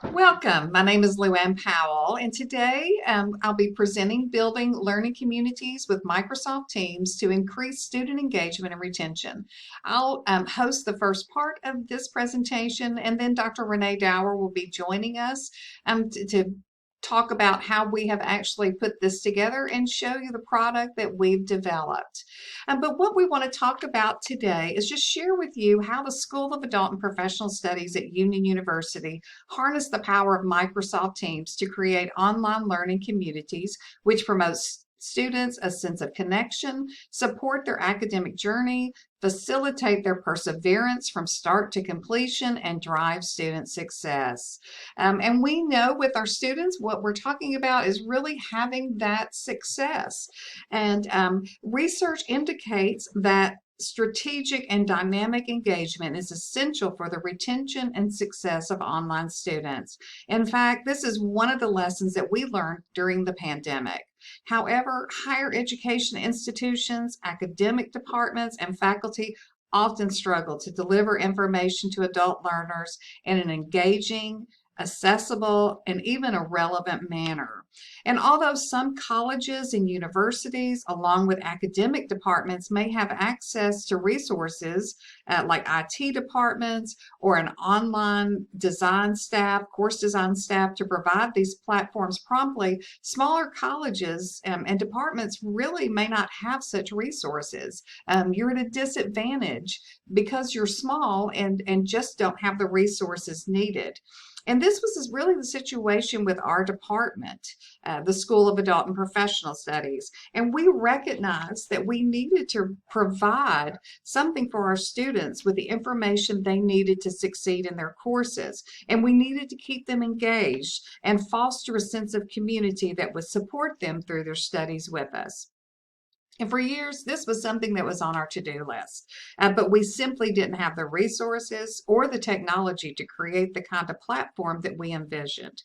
Welcome. My name is Luann Powell, and today I'll be presenting Building Learning Communities with Microsoft Teams to increase student engagement and retention. I'll host the first part of this presentation, and then Dr. Renee Dower will be joining us to talk about how we have actually put this together and show you the product that we've developed. But what we want to talk about today is just share with you how the School of Adult and Professional Studies at Union University harness the power of Microsoft Teams to create online learning communities, which promotes students a sense of connection, support their academic journey, facilitate their perseverance from start to completion, and drive student success. And we know with our students, what we're talking about is really having that success. And research indicates that strategic and dynamic engagement is essential for the retention and success of online students. In fact, this is one of the lessons that we learned during the pandemic. However, higher education institutions, academic departments, and faculty often struggle to deliver information to adult learners in an engaging, accessible, and even a relevant manner. And although some colleges and universities, along with academic departments, may have access to resources like IT departments or an online design staff, course design staff to provide these platforms promptly, smaller colleges and departments really may not have such resources. You're at a disadvantage because you're small and just don't have the resources needed. And this was really the situation with our department, the School of Adult and Professional Studies. And we recognized that we needed to provide something for our students with the information they needed to succeed in their courses. And we needed to keep them engaged and foster a sense of community that would support them through their studies with us. And for years, this was something that was on our to-do list, but we simply didn't have the resources or the technology to create the kind of platform that we envisioned.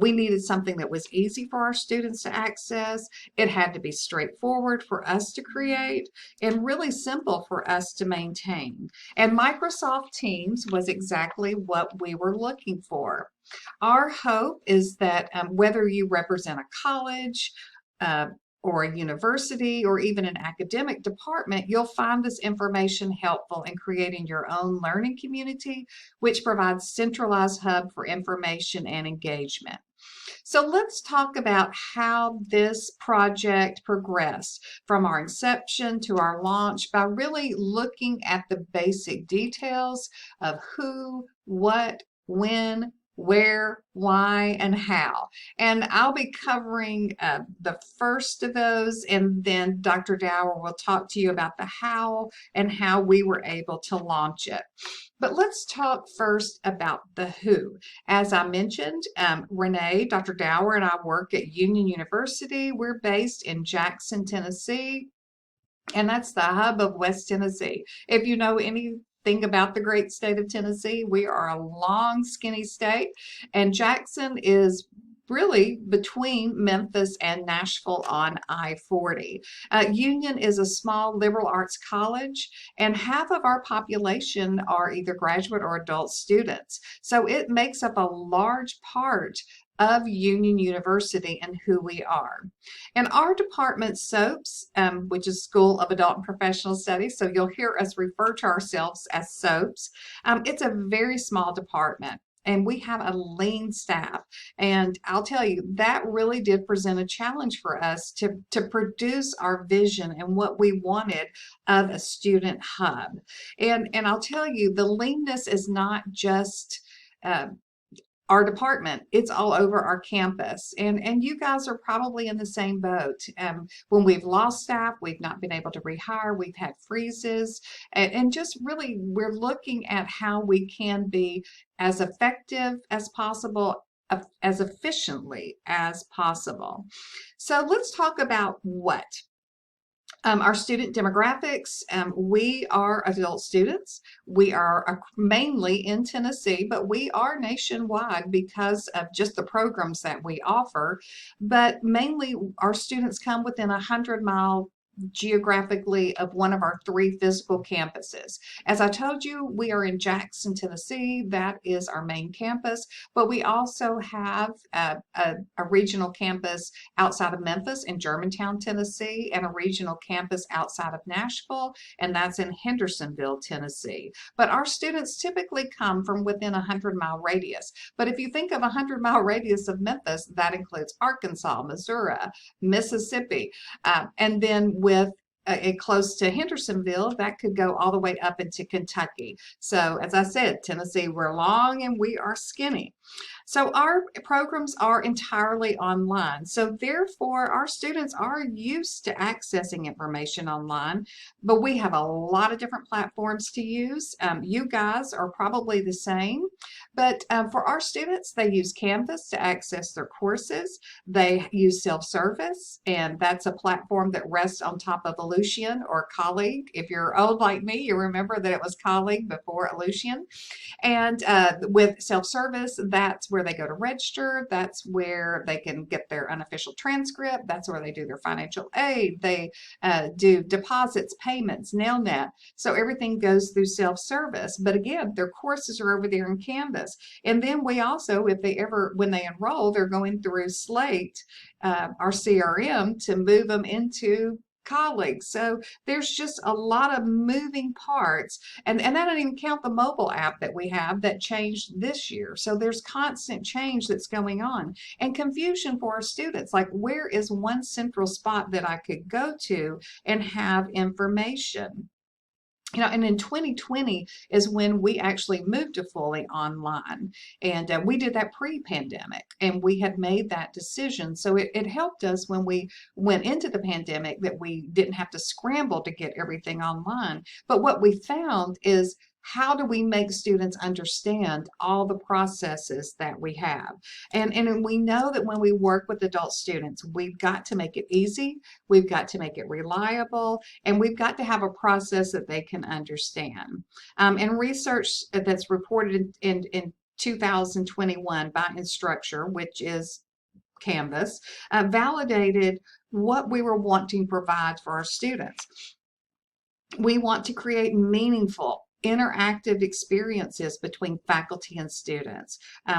We needed something that was easy for our students to access. It had to be straightforward for us to create and really simple for us to maintain. And Microsoft Teams was exactly what we were looking for. Our hope is that whether you represent a college, or a university, or even an academic department, you'll find this information helpful in creating your own learning community, which provides centralized hub for information and engagement. So let's talk about how this project progressed from our inception to our launch by really looking at the basic details of who, what, when, where, why, and how. And I'll be covering the first of those, and then Dr. Dower will talk to you about the how and how we were able to launch it. But let's talk first about the who. As I mentioned, Renee, Dr. Dower, and I work at Union University. We're based in Jackson, Tennessee, and that's the hub of West Tennessee. If you know anything about the great state of Tennessee, we are a long, skinny state, and Jackson is really between Memphis and Nashville on I-40. Union is a small liberal arts college, and half of our population are either graduate or adult students. So it makes up a large part of Union University and who we are. And our department, SOAPS, which is School of Adult and Professional Studies, so you'll hear us refer to ourselves as SOAPS. It's a very small department, and we have a lean staff. And I'll tell you, that really did present a challenge for us to produce our vision and what we wanted of a student hub. And I'll tell you, the leanness is not just our department, it's all over our campus. And you guys are probably in the same boat. When we've lost staff, we've not been able to rehire, we've had freezes, and just really we're looking at how we can be as effective as possible, as efficiently as possible. So let's talk about what. Our student demographics, we are adult students. We are mainly in Tennessee, but we are nationwide because of just the programs that we offer. But mainly our students come within a 100-mile geographically of one of our 3 physical campuses. As I told you, we are in Jackson, Tennessee. That is our main campus, but we also have a regional campus outside of Memphis in Germantown, Tennessee, and a regional campus outside of Nashville, and that's in Hendersonville, Tennessee. But our students typically come from within a 100-mile radius. But if you think of a 100-mile radius of Memphis, that includes Arkansas, Missouri, Mississippi, and then with close to Hendersonville, that could go all the way up into Kentucky. So as I said, Tennessee, we're long and we are skinny. So our programs are entirely online. So therefore, our students are used to accessing information online, but we have a lot of different platforms to use. You guys are probably the same, but for our students, they use Canvas to access their courses. They use self-service, and that's a platform that rests on top of Ellucian or Colleague. If you're old like me, you remember that it was Colleague before Ellucian. And with self-service, that's where they go to register. That's where they can get their unofficial transcript. That's where they do their financial aid. They do deposits, payments, NailNet. So everything goes through self-service. But again, their courses are over there in Canvas. And then we also, when they enroll, they're going through Slate, our CRM, to move them into Colleagues. So there's just a lot of moving parts, and that doesn't even count the mobile app that we have that changed this year. So there's constant change that's going on, and confusion for our students, like where is one central spot that I could go to and have information. And in 2020 is when we actually moved to fully online, and we did that pre-pandemic, and we had made that decision. So it helped us when we went into the pandemic that we didn't have to scramble to get everything online. But what we found is, how do we make students understand all the processes that we have? And we know that when we work with adult students, we've got to make it easy, we've got to make it reliable, and we've got to have a process that they can understand. And research that's reported in 2021 by Instructure, which is Canvas, validated what we were wanting to provide for our students. We want to create meaningful, interactive experiences between faculty and students.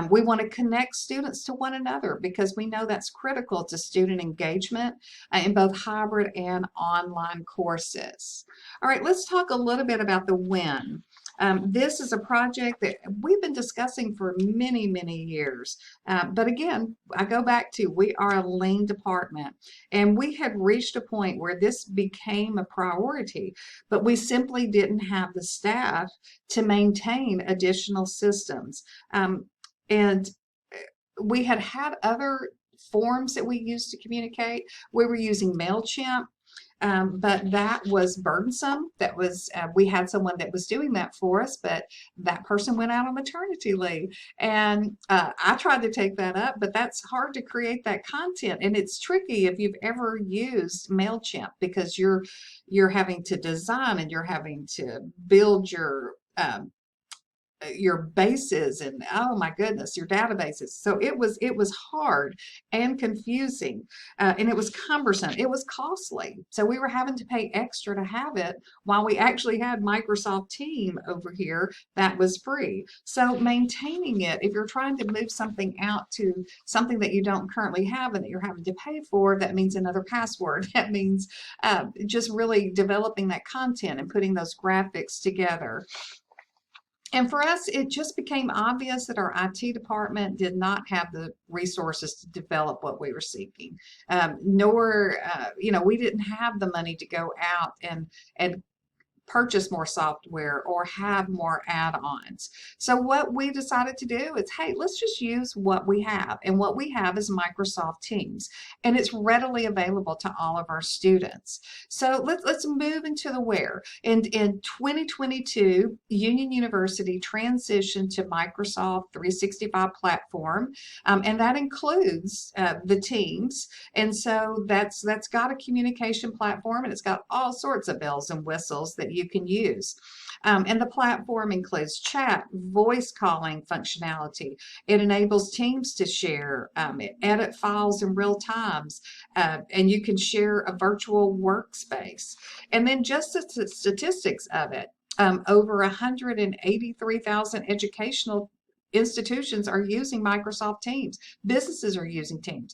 We want to connect students to one another because we know that's critical to student engagement in both hybrid and online courses. All right, let's talk a little bit about the WIN. This is a project that we've been discussing for many, many years. But again, I go back to, we are a lean department, and we had reached a point where this became a priority, but we simply didn't have the staff to maintain additional systems. And we had other forms that we used to communicate. We were using MailChimp. But that was burdensome. That was, we had someone that was doing that for us, but that person went out on maternity leave. And I tried to take that up, but that's hard to create that content. And it's tricky if you've ever used MailChimp, because you're having to design and you're having to build your bases, and oh my goodness, your databases. So it was hard and confusing, and it was cumbersome. It was costly. So we were having to pay extra to have it, while we actually had Microsoft Teams over here that was free. So maintaining it, if you're trying to move something out to something that you don't currently have and that you're having to pay for, that means another password. That means just really developing that content and putting those graphics together. And for us, it just became obvious that our IT department did not have the resources to develop what we were seeking, nor, we didn't have the money to go out and purchase more software or have more add-ons. So what we decided to do is, hey, let's just use what we have. And what we have is Microsoft Teams, and it's readily available to all of our students. So let's move into the where. In 2022, Union University transitioned to Microsoft 365 platform, and that includes the Teams. And so that's got a communication platform, and it's got all sorts of bells and whistles that you can use. And the platform includes chat, voice calling functionality. It enables teams to share, edit files in real times, and you can share a virtual workspace. And then just the statistics of it. Over 183,000 educational institutions are using Microsoft Teams. Businesses are using Teams.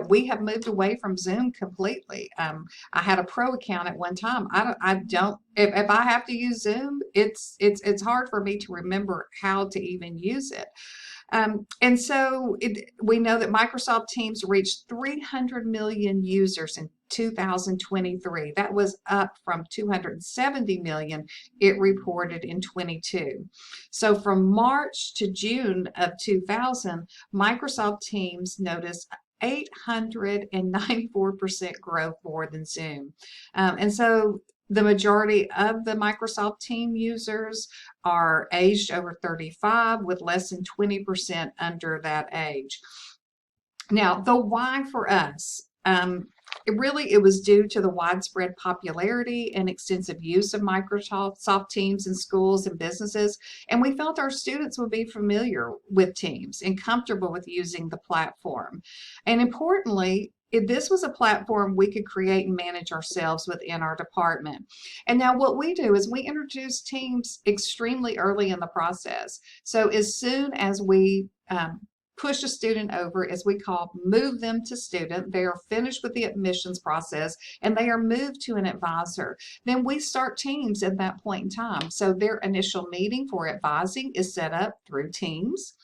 We have moved away from Zoom completely. I had a pro account at one time. I don't. If I have to use Zoom, it's hard for me to remember how to even use it. And so we know that Microsoft Teams reached 300 million users in 2023. That was up from 270 million it reported in 22. So from March to June of 2000, Microsoft Teams noticed 894% growth more than Zoom. And so the majority of the Microsoft Team users are aged over 35, with less than 20% under that age. Now, the why for us, it was due to the widespread popularity and extensive use of Microsoft Teams in schools and businesses, and we felt our students would be familiar with Teams and comfortable with using the platform. And importantly, this was a platform we could create and manage ourselves within our department. And now what we do is we introduce Teams extremely early in the process. So as soon as we push a student over, as we call, move them to student, they are finished with the admissions process and they are moved to an advisor, then we start Teams at that point in time. So their initial meeting for advising is set up through Teams,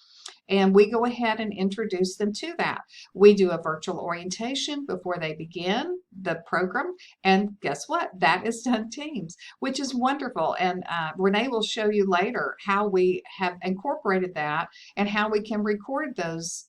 and we go ahead and introduce them to that. We do a virtual orientation before they begin the program, and guess what? That is done Teams, which is wonderful. And Renee will show you later how we have incorporated that and how we can record those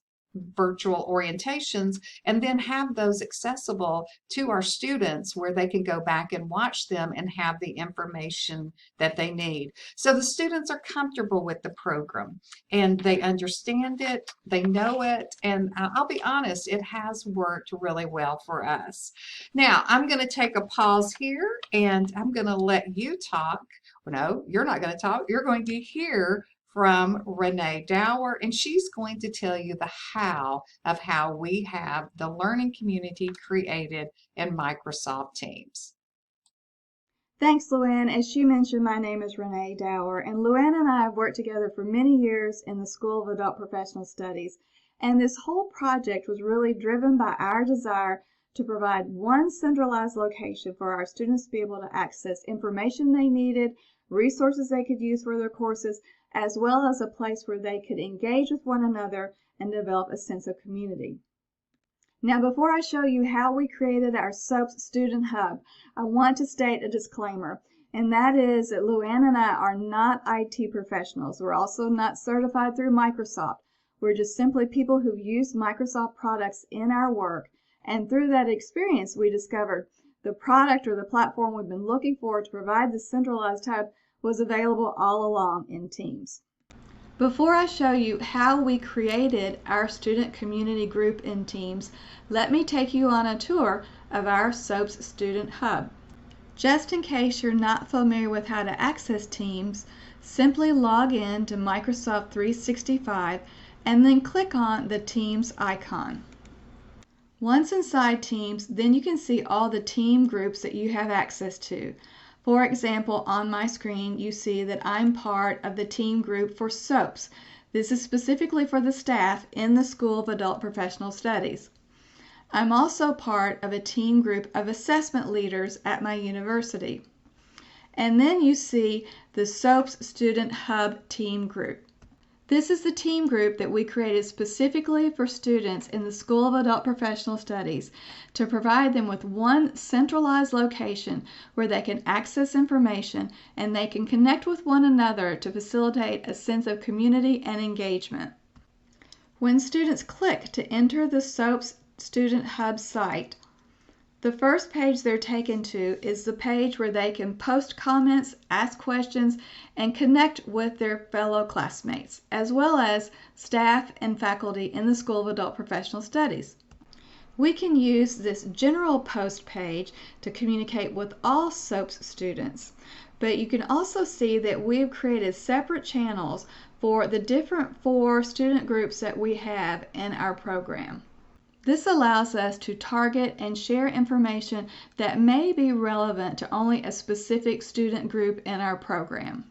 virtual orientations and then have those accessible to our students where they can go back and watch them and have the information that they need. So the students are comfortable with the program and they understand it, they know it, and I'll be honest, it has worked really well for us. Now, I'm going to take a pause here and I'm going to let you talk. No, you're not going to talk. You're going to hear from Renee Dower, and she's going to tell you the how of how we have the learning community created in Microsoft Teams. Thanks, Luann. As she mentioned, my name is Renee Dower, and Luann and I have worked together for many years in the School of Adult Professional Studies, and this whole project was really driven by our desire to provide one centralized location for our students to be able to access information they needed, resources they could use for their courses, as well as a place where they could engage with one another and develop a sense of community. Now, before I show you how we created our SOAPS Student Hub, I want to state a disclaimer, and that is that Luann and I are not IT professionals. We're also not certified through Microsoft. We're just simply people who've used Microsoft products in our work, and through that experience, we discovered the product or the platform we've been looking for to provide the centralized hub was available all along in Teams. Before I show you how we created our student community group in Teams, let me take you on a tour of our SOAPS Student Hub. Just in case you're not familiar with how to access Teams, simply log in to Microsoft 365 and then click on the Teams icon. Once inside Teams, then you can see all the team groups that you have access to. For example, on my screen, you see that I'm part of the team group for SOAPS. This is specifically for the staff in the School of Adult Professional Studies. I'm also part of a team group of assessment leaders at my university. And then you see the SOAPS Student Hub team group. This is the team group that we created specifically for students in the School of Adult Professional Studies to provide them with one centralized location where they can access information and they can connect with one another to facilitate a sense of community and engagement. When students click to enter the SOAPS Student Hub site, the first page they're taken to is the page where they can post comments, ask questions, and connect with their fellow classmates, as well as staff and faculty in the School of Adult Professional Studies. We can use this general post page to communicate with all SOAPS students. but you can also see that we've created separate channels for the different 4 student groups that we have in our program. This allows us to target and share information that may be relevant to only a specific student group in our program.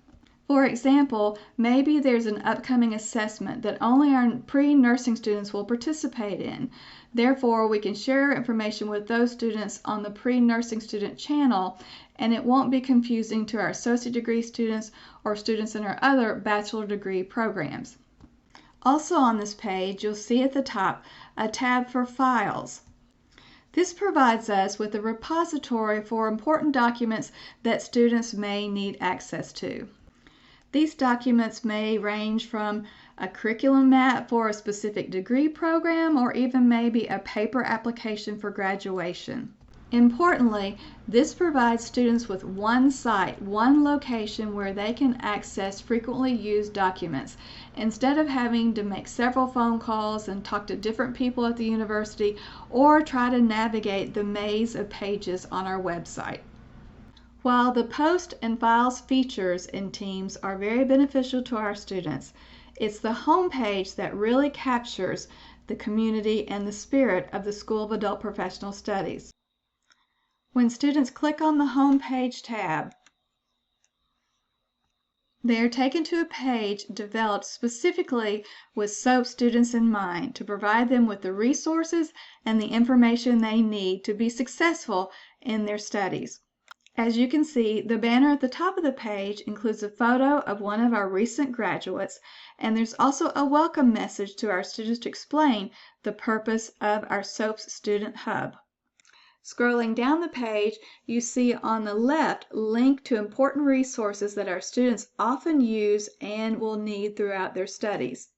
For example, maybe there's an upcoming assessment that only our pre-nursing students will participate in. Therefore, we can share information with those students on the pre-nursing student channel, and it won't be confusing to our associate degree students or students in our other bachelor degree programs. Also on this page, you'll see at the top a tab for files. This provides us with a repository for important documents that students may need access to. These documents may range from a curriculum map for a specific degree program or even maybe a paper application for graduation. Importantly, this provides students with one site, one location where they can access frequently used documents instead of having to make several phone calls and talk to different people at the university or try to navigate the maze of pages on our website. While the Post and Files features in Teams are very beneficial to our students, it's the home page that really captures the community and the spirit of the School of Adult Professional Studies. When students click on the Home Page tab, they are taken to a page developed specifically with SOAP students in mind to provide them with the resources and the information they need to be successful in their studies. As you can see, the banner at the top of the page includes a photo of one of our recent graduates, and there's also a welcome message to our students to explain the purpose of our SOAP's Student Hub. Scrolling down the page, you see on the left link to important resources that our students often use and will need throughout their studies.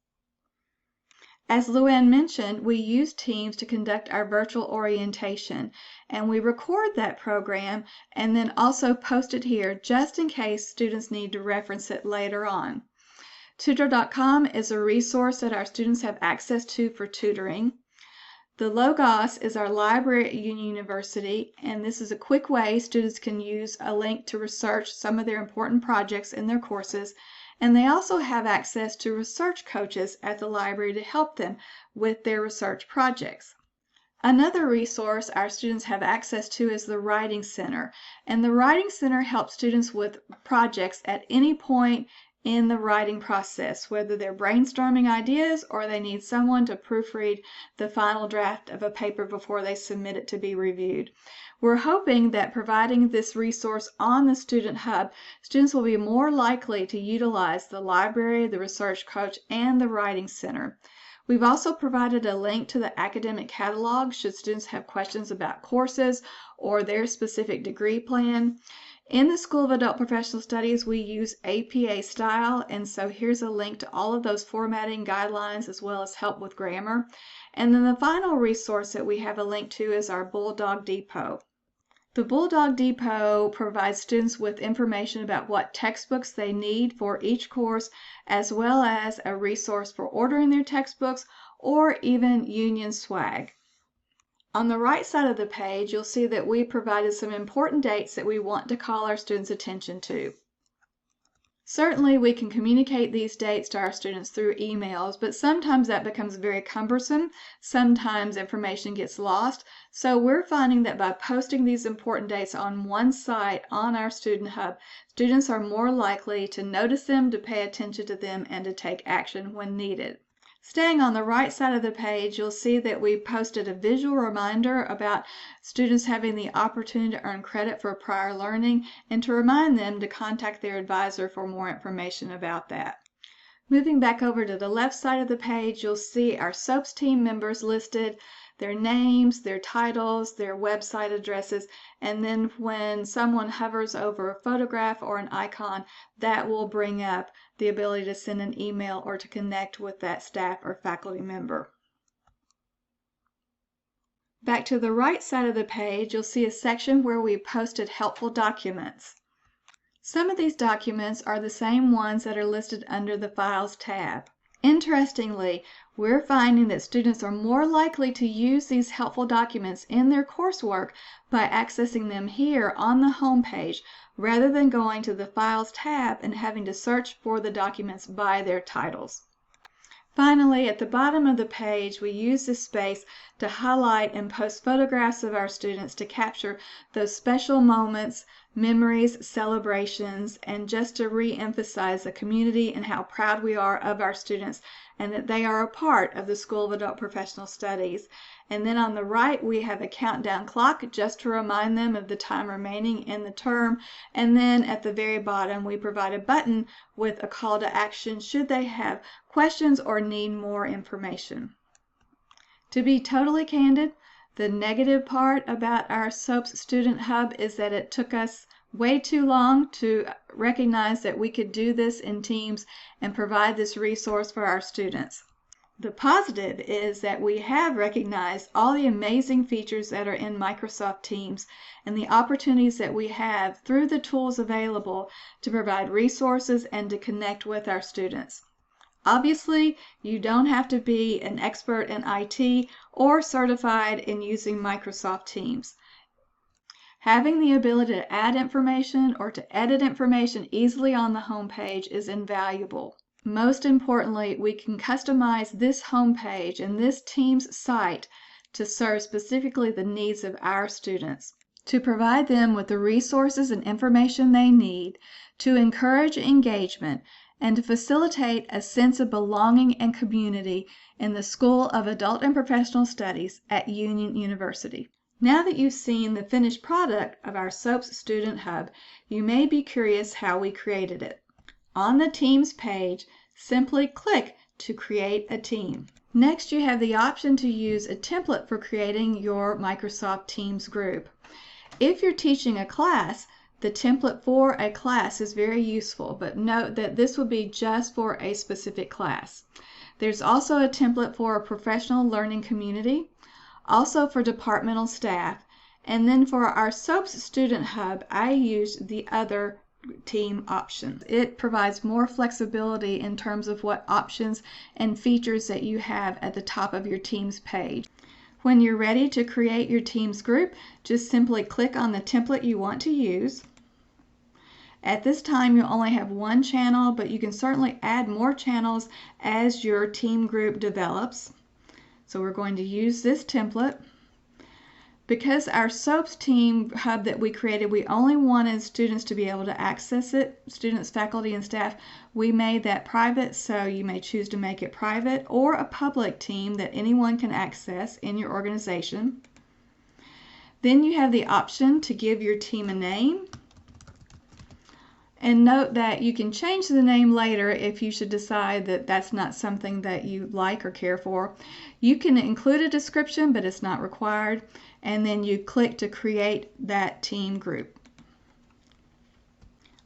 As Luann mentioned, we use Teams to conduct our virtual orientation, and we record that program and then also post it here just in case students need to reference it later on. Tutor.com is a resource that our students have access to for tutoring. The Logos is our library at Union University, and this is a quick way students can use a link to research some of their important projects in their courses, and they also have access to research coaches at the library to help them with their research projects. Another resource our students have access to is the Writing Center, and the Writing Center helps students with projects at any point in the writing process, whether they're brainstorming ideas or they need someone to proofread the final draft of a paper before they submit it to be reviewed. We're hoping that providing this resource on the Student Hub, students will be more likely to utilize the library, the research coach, and the Writing Center. We've also provided a link to the academic catalog should students have questions about courses or their specific degree plan. In the School of Adult Professional Studies, we use APA style, and so here's a link to all of those formatting guidelines as well as help with grammar. And then the final resource that we have a link to is our Bulldog Depot. The Bulldog Depot provides students with information about what textbooks they need for each course, as well as a resource for ordering their textbooks or even union swag. On the right side of the page, you'll see that we provided some important dates that we want to call our students' attention to. Certainly, we can communicate these dates to our students through emails, but sometimes that becomes very cumbersome. Sometimes information gets lost. So we're finding that by posting these important dates on one site on our Student Hub, students are more likely to notice them, to pay attention to them, and to take action when needed. Staying on the right side of the page, you'll see that we posted a visual reminder about students having the opportunity to earn credit for prior learning and to remind them to contact their advisor for more information about that. Moving back over to the left side of the page, you'll see our SOAPS team members listed, their names, their titles, their website addresses, and then when someone hovers over a photograph or an icon, that will bring up the ability to send an email or to connect with that staff or faculty member. Back to the right side of the page, you'll see a section where we posted helpful documents. Some of these documents are the same ones that are listed under the Files tab. Interestingly, we're finding that students are more likely to use these helpful documents in their coursework by accessing them here on the home page rather than going to the Files tab and having to search for the documents by their titles. Finally, at the bottom of the page, we use this space to highlight and post photographs of our students to capture those special moments, memories, celebrations, and just to re-emphasize the community and how proud we are of our students and that they are a part of the School of Adult Professional Studies. And then on the right, we have a countdown clock just to remind them of the time remaining in the term. And then at the very bottom, we provide a button with a call to action should they have questions or need more information. To be totally candid, the negative part about our SOAPS Student Hub is that it took us way too long to recognize that we could do this in teams and provide this resource for our students. The positive is that we have recognized all the amazing features that are in Microsoft Teams and the opportunities that we have through the tools available to provide resources and to connect with our students. Obviously, you don't have to be an expert in IT or certified in using Microsoft Teams. Having the ability to add information or to edit information easily on the home page is invaluable. Most importantly, we can customize this home page and this Teams site to serve specifically the needs of our students, to provide them with the resources and information they need, to encourage engagement, and to facilitate a sense of belonging and community in the School of Adult and Professional Studies at Union University. Now that you've seen the finished product of our SOAPS Student Hub, you may be curious how we created it. On the Teams page, simply click to create a team. Next, you have the option to use a template for creating your Microsoft Teams group. If you're teaching a class, the template for a class is very useful, but note that this will be just for a specific class. There's also a template for a professional learning community, also for departmental staff, and then for our SOAPS Student Hub, I used the other team option. It provides more flexibility in terms of what options and features that you have at the top of your Teams page. When you're ready to create your Teams group, just simply click on the template you want to use. At this time, you'll only have one channel, but you can certainly add more channels as your team group develops. So we're going to use this template. Because our SOAPS Team Hub that we created, we only wanted students to be able to access it, students, faculty, and staff. We made that private, so you may choose to make it private or a public team that anyone can access in your organization. Then you have the option to give your team a name. And note that you can change the name later if you should decide that that's not something that you like or care for. You can include a description, but it's not required. And then you click to create that team group.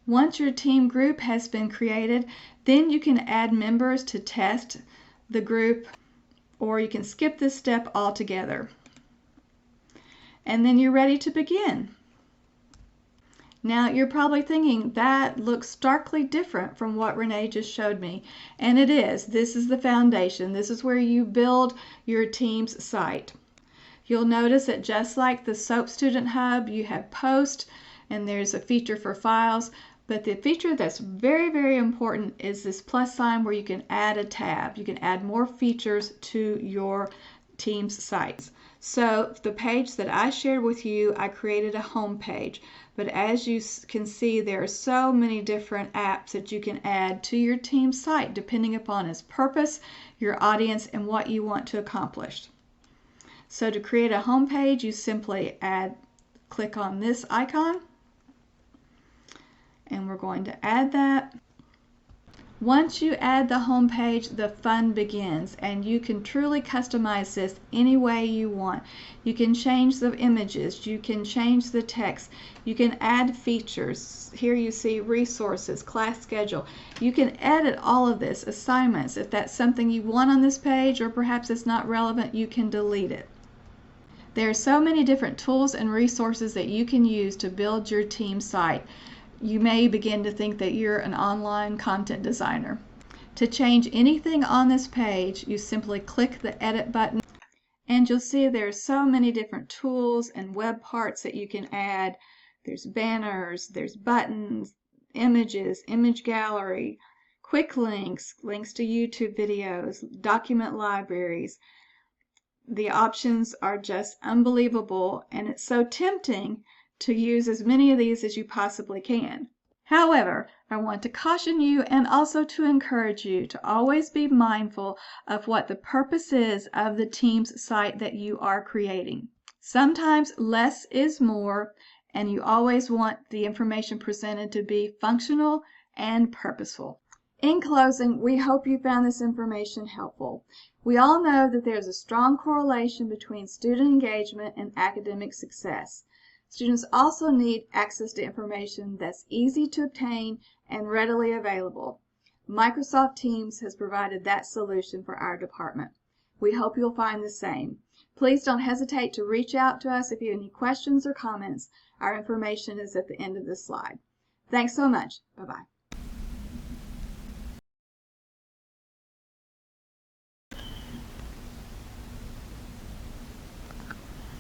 Once your team group has been created, then you can add members to test the group, or you can skip this step altogether. And then you're ready to begin. Now you're probably thinking that looks starkly different from what Renee just showed me, and it is. This is the foundation. This is where you build your Teams site. You'll notice that just like the SOAP Student Hub, you have post and there's a feature for files, but the feature that's very, very important is this plus sign where you can add a tab. You can add more features to your Teams sites. So the page that I shared with you, I created a home page. But as you can see, there are so many different apps that you can add to your team site depending upon its purpose, your audience, and what you want to accomplish. So to create a home page, you simply click on this icon, and we're going to add that. Once you add the home page, the fun begins, and you can truly customize this any way you want. You can change the images, you can change the text, you can add features. Here you see resources, class schedule. You can edit all of this, assignments. If that's something you want on this page or perhaps it's not relevant, you can delete it. There are so many different tools and resources that you can use to build your team site. You may begin to think that you're an online content designer. To change anything on this page, you simply click the edit button, and you'll see there's so many different tools and web parts that you can add. There's banners, there's buttons, images, image gallery, quick links, links to YouTube videos, document libraries. The options are just unbelievable, and it's so tempting to use as many of these as you possibly can. However, I want to caution you and also to encourage you to always be mindful of what the purpose is of the Teams site that you are creating. Sometimes less is more, and you always want the information presented to be functional and purposeful. In closing, we hope you found this information helpful. We all know that there's a strong correlation between student engagement and academic success. Students also need access to information that's easy to obtain and readily available. Microsoft Teams has provided that solution for our department. We hope you'll find the same. Please don't hesitate to reach out to us if you have any questions or comments. Our information is at the end of this slide. Thanks so much. Bye-bye.